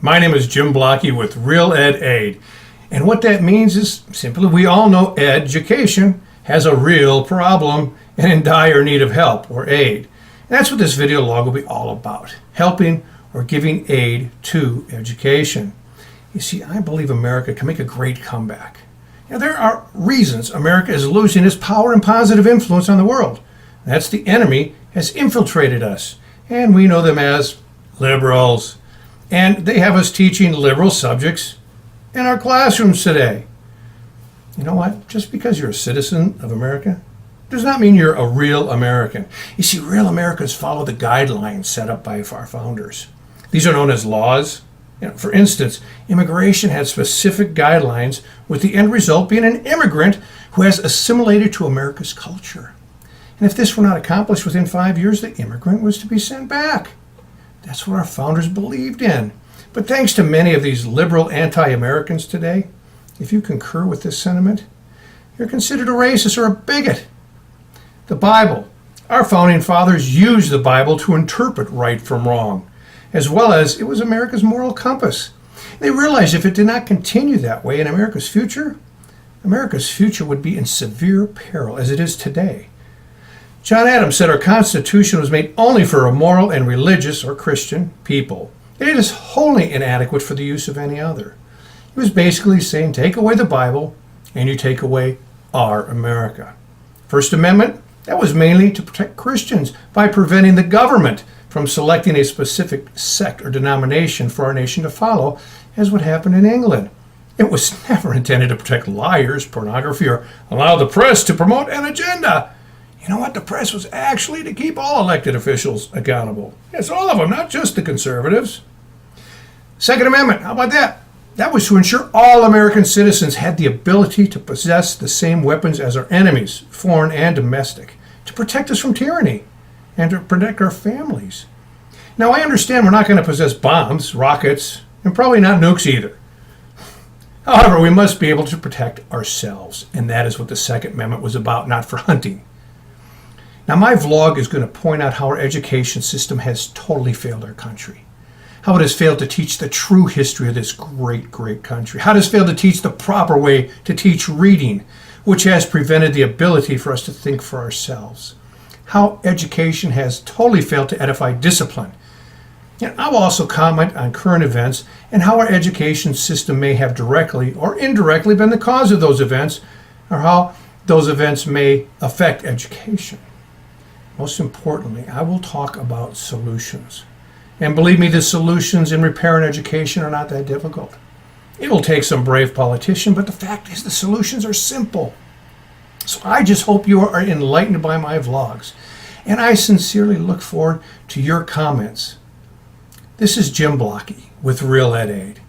My name is Jim Blocky with RealEdAid. And what that means is simply we all know education has a real problem and in dire need of help or aid. And that's what this video log will be all about, helping or giving aid to education. You see, I believe America can make a great comeback. Now, there are reasons America is losing its power and positive influence on the world. That's the enemy has infiltrated us, and we know them as liberals. And they have us teaching liberal subjects in our classrooms today. You know what? Just because you're a citizen of America does not mean you're a real American. You see, real Americans follow the guidelines set up by our founders. These are known as laws. For instance, immigration had specific guidelines, with the end result being an immigrant who has assimilated to America's culture. And if this were not accomplished within 5 years, the immigrant was to be sent back. That's what our founders believed in. But thanks to many of these liberal anti-Americans today, if you concur with this sentiment, you're considered a racist or a bigot. The Bible. Our founding fathers used the Bible to interpret right from wrong, as well as it was America's moral compass. They realized if it did not continue that way in America's future would be in severe peril as it is today. John Adams said our Constitution was made only for immoral and religious or Christian people. It is wholly inadequate for the use of any other. He was basically saying, take away the Bible and you take away our America. First Amendment, that was mainly to protect Christians by preventing the government from selecting a specific sect or denomination for our nation to follow, as what happened in England. It was never intended to protect liars, pornography, or allow the press to promote an agenda. You know what? The press was actually to keep all elected officials accountable. Yes, all of them, not just the conservatives. Second Amendment, how about that? That was to ensure all American citizens had the ability to possess the same weapons as our enemies, foreign and domestic, to protect us from tyranny and to protect our families. Now, I understand we're not going to possess bombs, rockets, and probably not nukes either. However, we must be able to protect ourselves, and that is what the Second Amendment was about, not for hunting. Now, my vlog is going to point out how our education system has totally failed our country. How it has failed to teach the true history of this great, great country. How it has failed to teach the proper way to teach reading, which has prevented the ability for us to think for ourselves. How education has totally failed to edify discipline. And I will also comment on current events and how our education system may have directly or indirectly been the cause of those events, or how those events may affect education. Most importantly, I will talk about solutions. And believe me, the solutions in repairing education are not that difficult. It will take some brave politician, but the fact is the solutions are simple. So I just hope you are enlightened by my vlogs. And I sincerely look forward to your comments. This is Jim Blocky with RealEdAid.